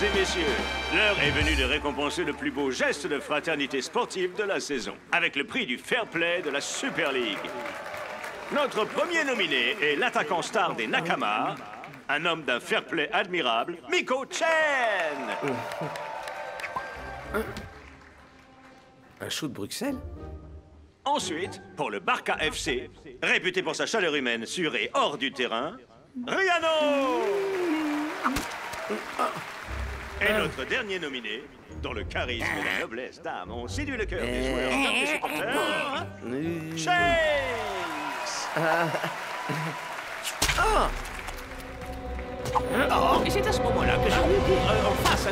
et messieurs, l'heure est venue de récompenser le plus beau geste de fraternité sportive de la saison, avec le prix du fair play de la Super League. Notre premier nominé est l'attaquant star des Nakama, un homme d'un fair play admirable, Miko Chen. Un show de Bruxelles? Ensuite, pour le Barca FC, réputé pour sa chaleur humaine sur et hors du terrain, Riano. Et notre dernier nominé, dont le charisme et la noblesse d'âme ont séduit le cœur des joueurs comme des supporters, Chase. Oh, et c'est à ce moment-là que j'ai vu en face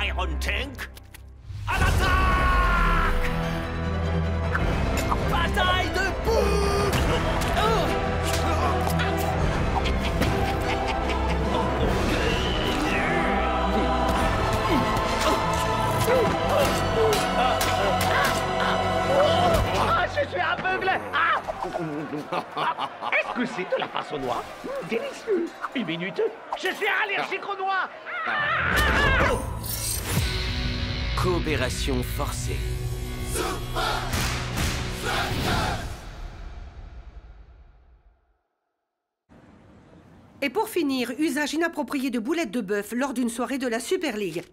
Iron Tank à l'attaque! Bataille de boucles! Je suis aveugle! Est-ce que c'est de la face aux noix? Délicieux! Une minute! Je suis allergique aux noix! Coopération forcée. Et pour finir, usage inapproprié de boulettes de bœuf lors d'une soirée de la Super League.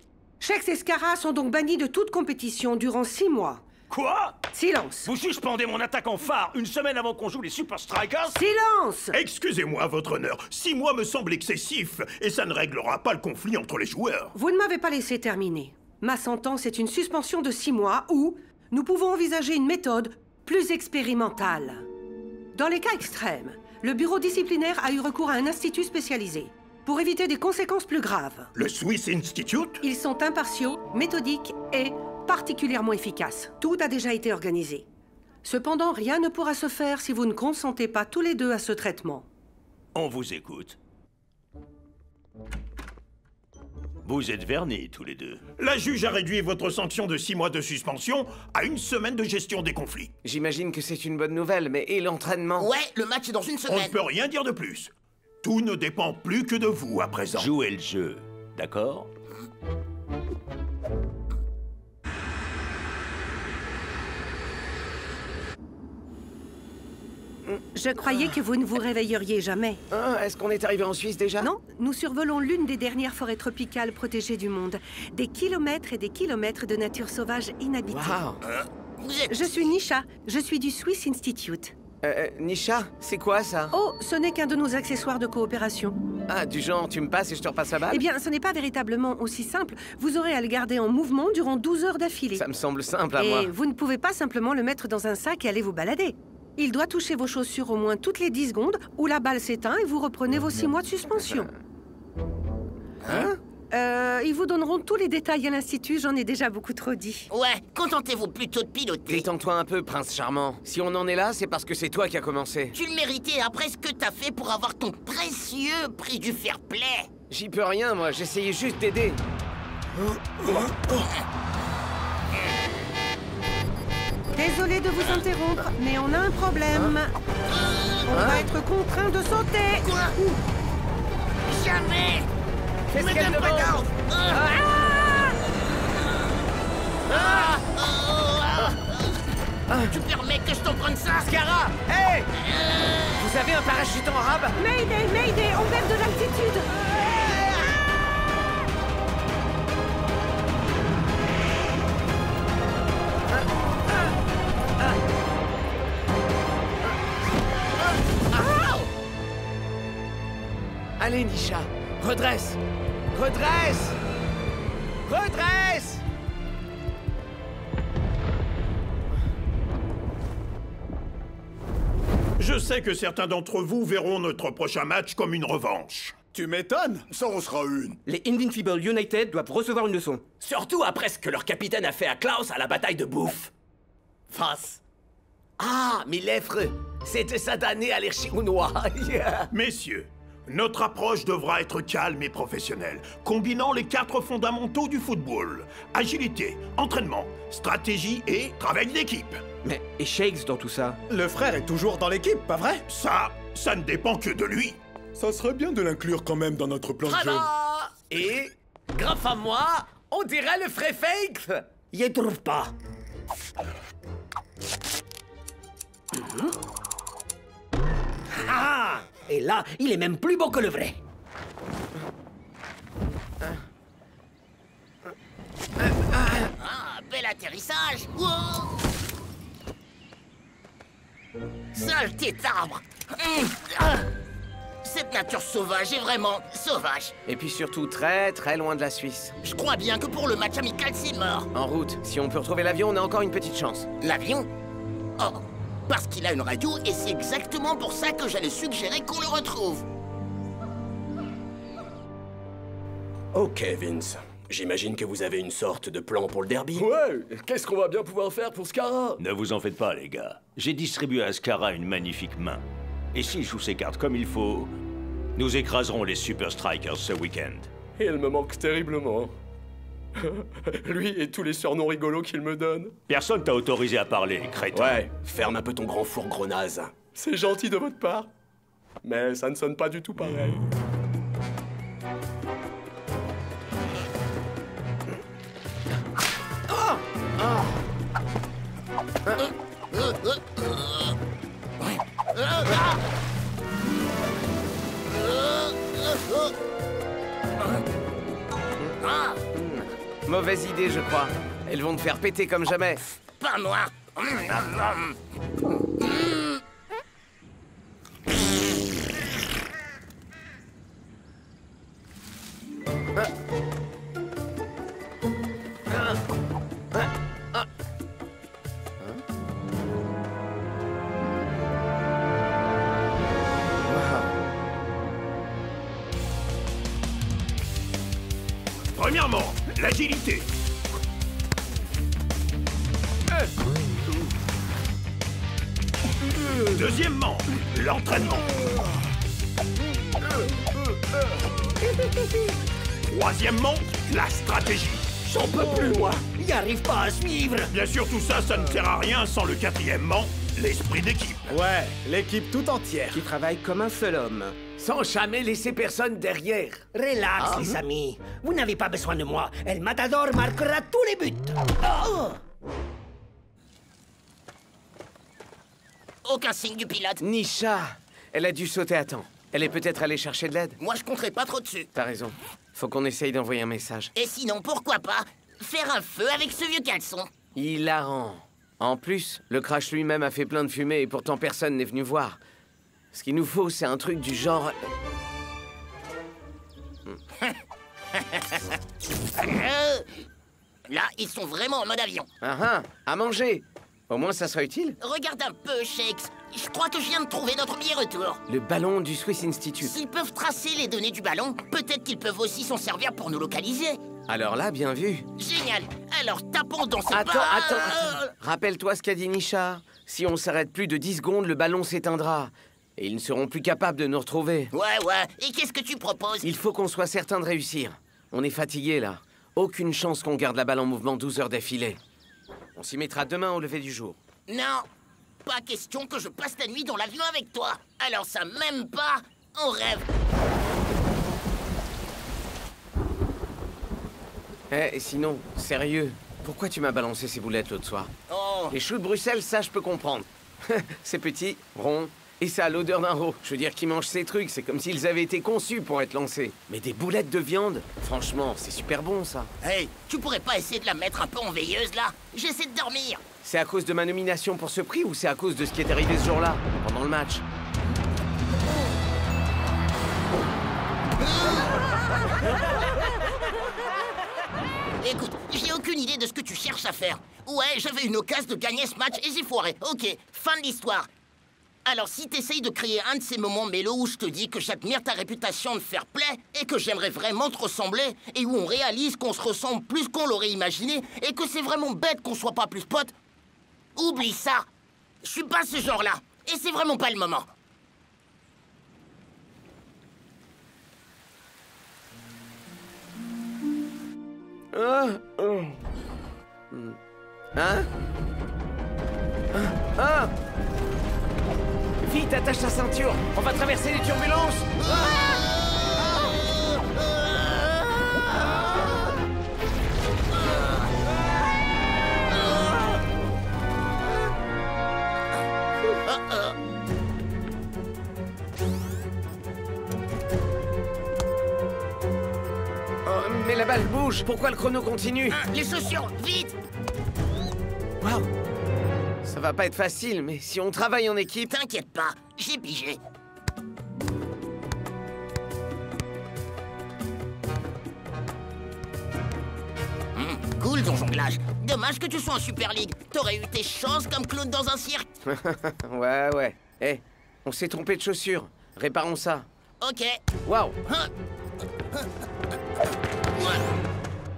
Shex et Scara sont donc bannis de toute compétition durant 6 mois. Quoi? Silence! Vous suspendez mon attaquant phare une semaine avant qu'on joue les Super Strikers? Silence! Excusez-moi, votre honneur. 6 mois me semble excessif, et ça ne réglera pas le conflit entre les joueurs. Vous ne m'avez pas laissé terminer. Ma sentence est une suspension de 6 mois ou nous pouvons envisager une méthode plus expérimentale. Dans les cas extrêmes, le bureau disciplinaire a eu recours à un institut spécialisé pour éviter des conséquences plus graves. Le Swiss Institute? Ils sont impartiaux, méthodiques et particulièrement efficaces. Tout a déjà été organisé. Cependant, rien ne pourra se faire si vous ne consentez pas tous les deux à ce traitement. On vous écoute. Vous êtes vernis tous les deux. La juge a réduit votre sanction de 6 mois de suspension à 1 semaine de gestion des conflits. J'imagine que c'est une bonne nouvelle, mais et l'entraînement? Ouais, le match est dans une On semaine. ne peut rien dire de plus. Tout ne dépend plus que de vous à présent. Jouez le jeu, d'accord? Je croyais que vous ne vous réveilleriez jamais. Ah, est-ce qu'on est arrivé en Suisse déjà? Non, nous survolons l'une des dernières forêts tropicales protégées du monde. Des kilomètres et des kilomètres de nature sauvage inhabitée. Waouh! Vous êtes... Je suis Nisha, je suis du Swiss Institute. Nisha, c'est quoi ça? Oh, ce n'est qu'un de nos accessoires de coopération. Ah, du genre, tu me passes et je te repasse la balle? Eh bien, ce n'est pas véritablement aussi simple. Vous aurez à le garder en mouvement durant 12 heures d'affilée. Ça me semble simple à moi. Et vous ne pouvez pas simplement le mettre dans un sac et aller vous balader. Il doit toucher vos chaussures au moins toutes les 10 secondes, ou la balle s'éteint et vous reprenez vos 6 mois de suspension. Hein? Ils vous donneront tous les détails à l'Institut, j'en ai déjà beaucoup trop dit. Ouais, contentez-vous plutôt de piloter. Détends-toi un peu, prince charmant. Si on en est là, c'est parce que c'est toi qui as commencé. Tu le méritais après ce que t'as fait pour avoir ton précieux prix du fair play. J'y peux rien, moi. J'essayais juste d'aider. Désolé de vous interrompre, mais on a un problème. On va être contraint de sauter. Quoi? Jamais. Fais ce Me qu'elle donne pas demande. d'ordre. Tu permets que je t'en prenne ça? Scara! Hey! Vous avez un parachute en rab? Mayday, Mayday, on perd de l'altitude. Allez, Nisha, redresse! Redresse! Redresse! Je sais que certains d'entre vous verront notre prochain match comme une revanche. Tu m'étonnes, ça en sera une. Les Invincible United doivent recevoir une leçon. Surtout après ce que leur capitaine a fait à Klaus à la bataille de bouffe. Face. Ah, mes lèvres. C'était satané à l'air chinois. Yeah. Messieurs, notre approche devra être calme et professionnelle, combinant les 4 fondamentaux du football. Agilité, entraînement, stratégie et travail d'équipe. Mais et Shakes dans tout ça? Le frère est toujours dans l'équipe, pas vrai? Ça ne dépend que de lui. Ça serait bien de l'inclure quand même dans notre plan de jeu. Tada! Et, grâce à moi, on dirait le vrai fake. Y trouve pas. Ah! Et là, il est même plus beau que le vrai. Ah, bel atterrissage. Wow. Saleté d'arbre. Cette nature sauvage est vraiment sauvage. Et puis surtout très très loin de la Suisse. Je crois bien que pour le match amical, c'est mort. En route, si on peut retrouver l'avion, on a encore une petite chance. L'avion? Oh, parce qu'il a une radio et c'est exactement pour ça que j'allais suggérer qu'on le retrouve. Ok, Vince. J'imagine que vous avez une sorte de plan pour le derby. Ouais, qu'est-ce qu'on va bien pouvoir faire pour Scara? Ne vous en faites pas, les gars. J'ai distribué à Scara une magnifique main. Et s'il joue ses cartes comme il faut, nous écraserons les Super Strikers ce week-end. Il me manque terriblement. Lui et tous les surnoms rigolos qu'il me donne. Personne t'a autorisé à parler, crétin. Ouais, ferme un peu ton grand four gros naze. C'est gentil de votre part. Mais ça ne sonne pas du tout pareil. Mauvaise idée, je crois. Elles vont te faire péter comme jamais. Pas moi. Premièrement, l'agilité. Deuxièmement, l'entraînement. Troisièmement, la stratégie. J'en peux plus, moi. Il arrive pas à suivre. Bien sûr, tout ça, ça ne sert à rien sans le quatrièmement, l'esprit d'équipe. Ouais, l'équipe tout entière. Qui travaille comme un seul homme. Sans jamais laisser personne derrière. Relax, les amis. Vous n'avez pas besoin de moi. El Matador marquera tous les buts. Oh! Aucun signe du pilote. Nisha, elle a dû sauter à temps. Elle est peut-être allée chercher de l'aide. Moi, je compterai pas trop dessus. T'as raison. Faut qu'on essaye d'envoyer un message. Et sinon, pourquoi pas faire un feu avec ce vieux caleçon? Hilarant. En plus, le crash lui-même a fait plein de fumée et pourtant personne n'est venu voir. Ce qu'il nous faut, c'est un truc du genre... Là, ils sont vraiment en mode avion. Ah ah, à manger. Au moins, ça sera utile. Regarde un peu, Shakes. Je crois que je viens de trouver notre billet retour. Le ballon du Swiss Institute. S'ils peuvent tracer les données du ballon, peut-être qu'ils peuvent aussi s'en servir pour nous localiser. Alors là, bien vu. Génial. Alors tapons dans ce Attends. Rappelle-toi ce qu'a dit Nisha. Si on s'arrête plus de 10 secondes, le ballon s'éteindra. Et ils ne seront plus capables de nous retrouver. Ouais. Et qu'est-ce que tu proposes? Il faut qu'on soit certain de réussir. On est fatigué là. Aucune chance qu'on garde la balle en mouvement 12 heures d'affilée. On s'y mettra demain au lever du jour. Non, pas question que je passe la nuit dans l'avion avec toi. Alors ça même pas, on rêve. Eh, sinon, sérieux, pourquoi tu m'as balancé ces boulettes l'autre soir? Oh, Les choux de Bruxelles, ça je peux comprendre. C'est petit, rond, et ça a l'odeur d'un veau. Je veux dire qu'ils mangent ces trucs, c'est comme s'ils avaient été conçus pour être lancés. Mais des boulettes de viande, franchement, c'est super bon ça. hey, tu pourrais pas essayer de la mettre un peu en veilleuse là? J'essaie de dormir. C'est à cause de ma nomination pour ce prix ou c'est à cause de ce qui est arrivé ce jour-là, pendant le match? Écoute, j'ai aucune idée de ce que tu cherches à faire. Ouais, j'avais une occasion de gagner ce match et j'ai foiré. Ok, fin de l'histoire. Alors si t'essayes de créer un de ces moments mélos où je te dis que j'admire ta réputation de fair play et que j'aimerais vraiment te ressembler et où on réalise qu'on se ressemble plus qu'on l'aurait imaginé et que c'est vraiment bête qu'on soit pas plus potes, oublie ça. Je suis pas ce genre-là et c'est vraiment pas le moment. Hein? Vite, attache ta ceinture. On va traverser les turbulences. Mais la balle bouge. Pourquoi le chrono continue? Les chaussures, vite! Waouh. Ça va pas être facile, mais si on travaille en équipe... T'inquiète pas, j'ai pigé. Cool ton jonglage. Dommage que tu sois en Super League. T'aurais eu tes chances comme clown dans un cirque. Ouais. Eh, on s'est trompé de chaussures. Réparons ça. Ok. Waouh. Hein.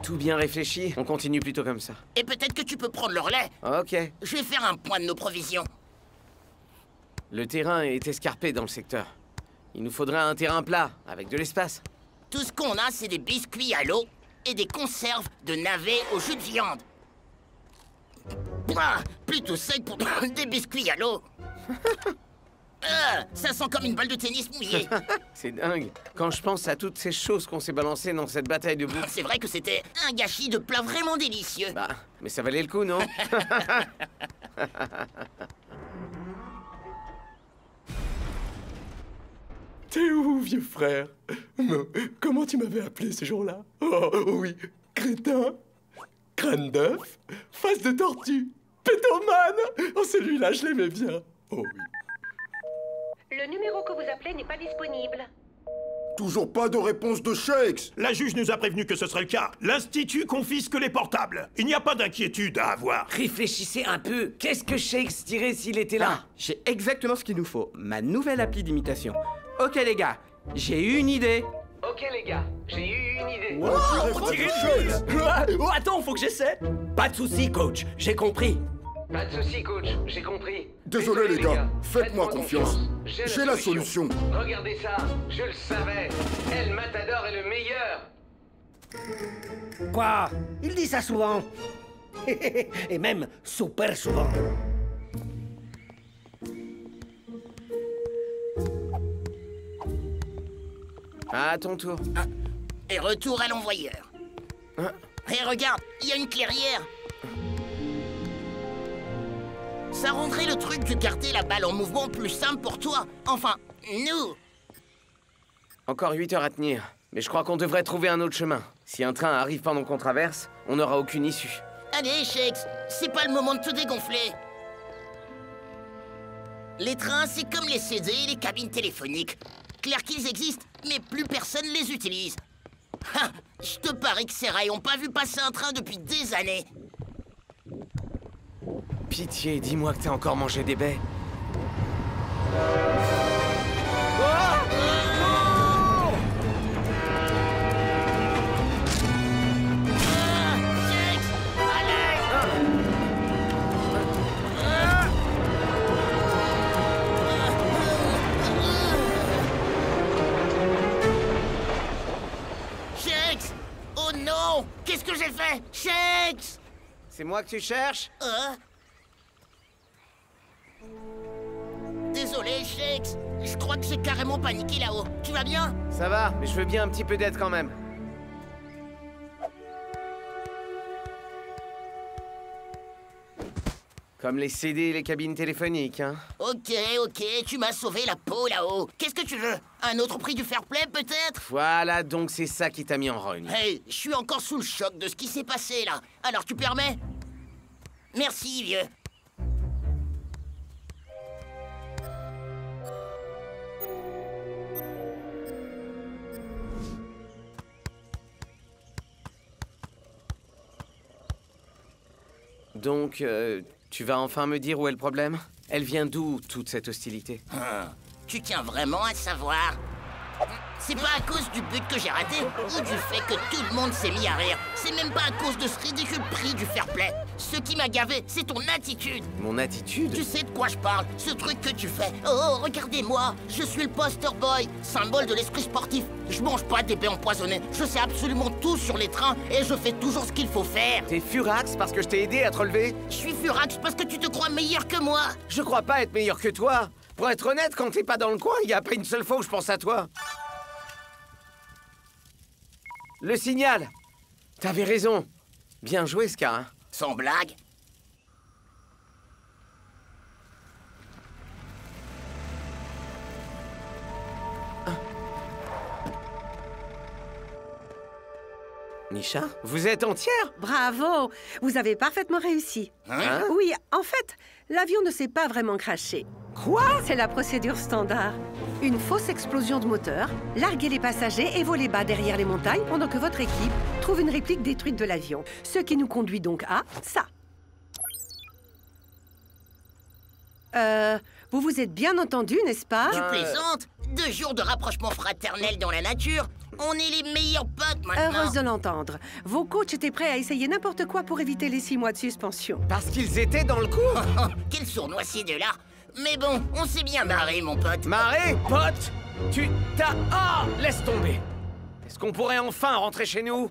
Tout bien réfléchi. On continue plutôt comme ça. Et peut-être que tu peux prendre le relais. Ok. Je vais faire un point de nos provisions. Le terrain est escarpé dans le secteur. Il nous faudrait un terrain plat, avec de l'espace. Tout ce qu'on a, c'est des biscuits à l'eau et des conserves de navets au jus de viande. Ah, plutôt sec pour des biscuits à l'eau. Ça sent comme une balle de tennis mouillée. C'est dingue. Quand je pense à toutes ces choses qu'on s'est balancées dans cette bataille de bouffe. C'est vrai que c'était un gâchis de plats vraiment délicieux. Bah, mais ça valait le coup, non? T'es où, vieux frère? Comment tu m'avais appelé ce jour-là? Oh oui, crétin, crâne d'œuf, face de tortue, pétomane. Oh, celui-là, je l'aimais bien. Oh oui. Le numéro que vous appelez n'est pas disponible. Toujours pas de réponse de Shakes. La juge nous a prévenu que ce serait le cas. L'Institut confisque les portables. Il n'y a pas d'inquiétude à avoir. Réfléchissez un peu. Qu'est-ce que Shakes dirait s'il était là? J'ai exactement ce qu'il nous faut. Ma nouvelle appli d'imitation. Ok les gars, j'ai eu une idée. Ok les gars, j'ai eu une idée. Oh, attends, faut que j'essaie. Pas de soucis, coach, j'ai compris. Pas de soucis, coach, j'ai compris. Désolé les gars, faites-moi confiance. J'ai la solution. Regardez ça, je le savais. El Matador est le meilleur. Quoi? Il dit ça souvent. Et même super souvent. À ton tour. Et retour à l'envoyeur. Et regarde, il y a une clairière. Ça rendrait le truc de garder la balle en mouvement plus simple pour toi. Enfin, nous. Encore 8 heures à tenir. Mais je crois qu'on devrait trouver un autre chemin. Si un train arrive pendant qu'on traverse, on n'aura aucune issue. Allez, Shakes, c'est pas le moment de te dégonfler. Les trains, c'est comme les CD et les cabines téléphoniques. Clair qu'ils existent, mais plus personne les utilise. Ha! Je te parie que ces rails ont pas vu passer un train depuis des années. Pitié, dis-moi que t'as encore mangé des baies. Shakes! Oh non! Qu'est-ce que j'ai fait? Shakes! C'est moi que tu cherches? Désolé, Shakes. Je crois que j'ai carrément paniqué là-haut. Tu vas bien? Ça va, mais je veux bien un petit peu d'aide quand même. Comme les CD et les cabines téléphoniques, hein. Ok, tu m'as sauvé la peau là-haut. Qu'est-ce que tu veux? Un autre prix du fair play, peut-être? Voilà, donc c'est ça qui t'a mis en rogne. Hey, je suis encore sous le choc de ce qui s'est passé là. Alors tu permets? Merci, vieux. Donc, tu vas enfin me dire où est le problème? Elle vient d'où, toute cette hostilité? Tu tiens vraiment à savoir? C'est pas à cause du but que j'ai raté ou du fait que tout le monde s'est mis à rire. C'est même pas à cause de ce ridicule prix du fair play. Ce qui m'a gavé, c'est ton attitude. Mon attitude? Tu sais de quoi je parle? Ce truc que tu fais. Oh, regardez-moi, je suis le poster boy, symbole de l'esprit sportif. Je mange pas des baies empoisonnées. Je sais absolument tout sur les trains et je fais toujours ce qu'il faut faire. T'es furax parce que je t'ai aidé à te relever? Je suis furax parce que tu te crois meilleur que moi. Je crois pas être meilleur que toi. Pour être honnête, quand t'es pas dans le coin, il y a pas une seule fois où je pense à toi. Le signal. T'avais raison. Bien joué, Scar. Sans blague. Misha, vous êtes entière? Bravo! Vous avez parfaitement réussi. Hein? Oui, en fait, l'avion ne s'est pas vraiment crashé. Quoi? C'est la procédure standard. Une fausse explosion de moteur, larguer les passagers et voler bas derrière les montagnes pendant que votre équipe trouve une réplique détruite de l'avion. Ce qui nous conduit donc à ça. Vous vous êtes bien entendu, n'est-ce pas? Tu plaisantes? 2 jours de rapprochement fraternel dans la nature. On est les meilleurs potes maintenant. Heureuse de l'entendre. Vos coachs étaient prêts à essayer n'importe quoi pour éviter les 6 mois de suspension. Parce qu'ils étaient dans le coup. Quel sournois ces deux-là. Mais bon, on s'est bien marré, mon pote. Marré, pote? Tu t'as... Ah! Laisse tomber. Est-ce qu'on pourrait enfin rentrer chez nous?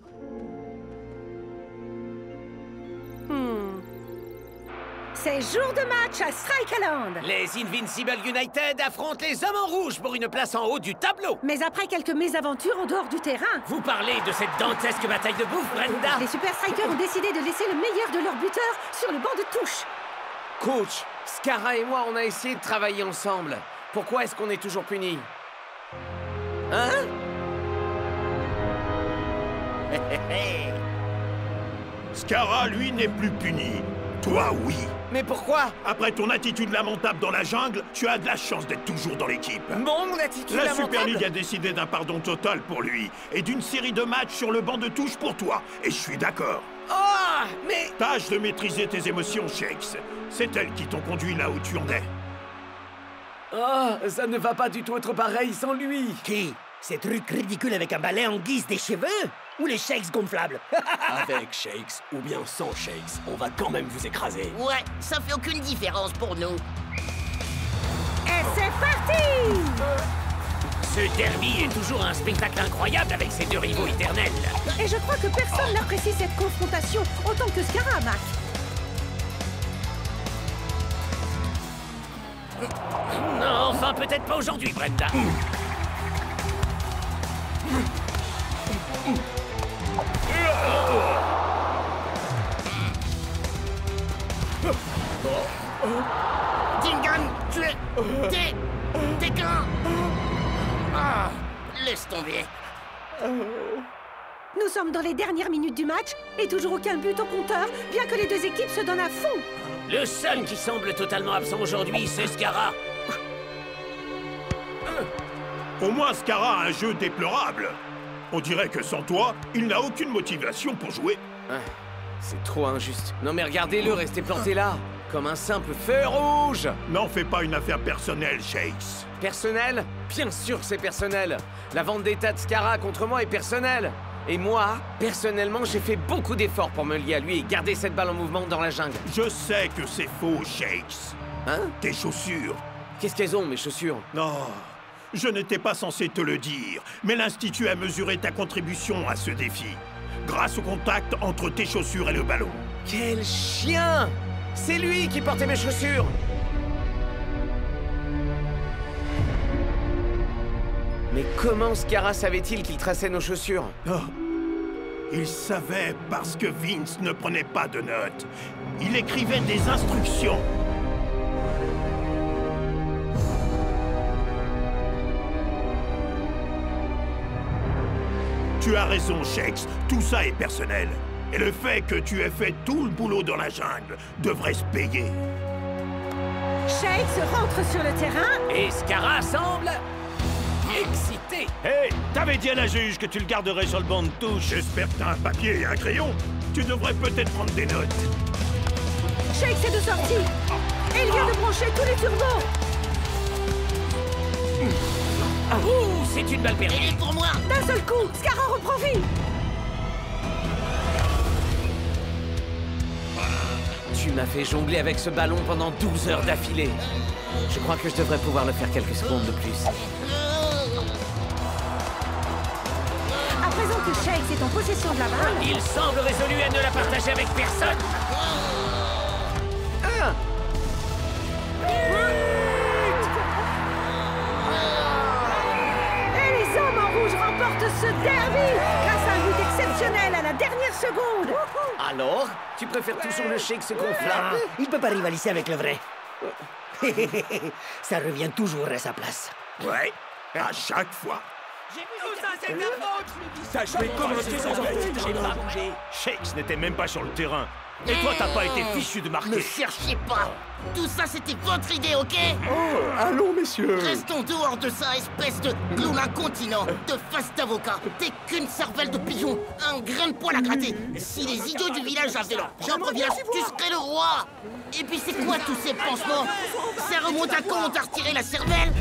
C'est jour de match à Strikeland. Les Invincible United affrontent les Hommes en rouge pour une place en haut du tableau. Mais après quelques mésaventures en dehors du terrain, Vous parlez de cette dantesque bataille de bouffe, Brenda? les Super Strikers ont décidé de laisser le meilleur de leur buteur sur le banc de touche. Coach, Scara et moi, on a essayé de travailler ensemble. Pourquoi est-ce qu'on est toujours punis? Hein? Scara, lui, n'est plus puni. Toi, oui. Mais pourquoi? Après ton attitude lamentable dans la jungle, tu as de la chance d'être toujours dans l'équipe. Mon attitude La lamentable? Super League a décidé d'un pardon total pour lui et d'une série de matchs sur le banc de touche pour toi. Et je suis d'accord. Oh, mais... Tâche de maîtriser tes émotions, Shakes. C'est elles qui t'ont conduit là où tu en es. Oh, ça ne va pas du tout être pareil sans lui. Qui? Ces trucs ridicules avec un balai en guise des cheveux? Ou les shakes gonflables? Avec Shakes ou bien sans Shakes, on va quand même vous écraser. Ouais, ça fait aucune différence pour nous. Et c'est parti! Ce derby est toujours un spectacle incroyable avec ces deux rivaux éternels. Et je crois que personne n'apprécie cette confrontation autant que Scara, Mac. Non, enfin peut-être pas aujourd'hui, Brenda. Dingan, tu es... T'es qu'un... Ah, laisse tomber. Nous sommes dans les dernières minutes du match et toujours aucun but au compteur, bien que les deux équipes se donnent à fond. Le seul qui semble totalement absent aujourd'hui, c'est Scara. Au moins, Scara a un jeu déplorable. On dirait que sans toi, il n'a aucune motivation pour jouer. Ah, c'est trop injuste. Non mais regardez-le, rester planté là, comme un simple feu rouge. N'en fais pas une affaire personnelle, Shakes. Personnel? Bien sûr que c'est personnel. La vendetta de Scara contre moi est personnelle. Et moi, personnellement, j'ai fait beaucoup d'efforts pour me lier à lui et garder cette balle en mouvement dans la jungle. Je sais que c'est faux, Shakes. Hein? Tes chaussures. Qu'est-ce qu'elles ont, mes chaussures? Non, je n'étais pas censé te le dire, mais l'Institut a mesuré ta contribution à ce défi, grâce au contact entre tes chaussures et le ballon. Quel chien! C'est lui qui portait mes chaussures! Mais comment Scara savait-il qu'il traçait nos chaussures? Oh. Il savait parce que Vince ne prenait pas de notes. Il écrivait des instructions. Tu as raison, Shakes. Tout ça est personnel. Et le fait que tu aies fait tout le boulot dans la jungle devrait se payer. Shakes rentre sur le terrain. Et Scara semble... excité. Hé, t'avais dit à la juge que tu le garderais sur le banc de touche. J'espère que t'as un papier et un crayon. Tu devrais peut-être prendre des notes. Shakes est de sortie. Et il vient de brancher tous les turbos. Ouh, c'est une balle perdue. Elle est pour moi. D'un seul coup, Scara reprend vie. Tu m'as fait jongler avec ce ballon pendant 12 heures d'affilée. Je crois que je devrais pouvoir le faire quelques secondes de plus. À présent que Shakes est en possession de la balle, Il semble résolu à ne la partager avec personne. Ah! dernière seconde. Alors? Tu préfères toujours le shake se gonfler? Il peut pas rivaliser avec le vrai. Ça revient toujours à sa place. Ouais, à chaque fois. Ça jouait comme un pied sans j'ai pas bougé. Shakes n'était même pas sur le terrain. Et toi, t'as pas été fichu de Ne marquer. cherchez pas. Tout ça, c'était votre idée, ok? Allons, messieurs. Restons dehors de ça, espèce de clown incontinent, de face d'avocat. T'es qu'une cervelle de pigeon, un grain de poil à gratter. Si les idiots du village avaient leur propre village, tu serais le roi. Et puis c'est quoi tous ces pansements? Ça remonte à quand on t'a retiré la cervelle?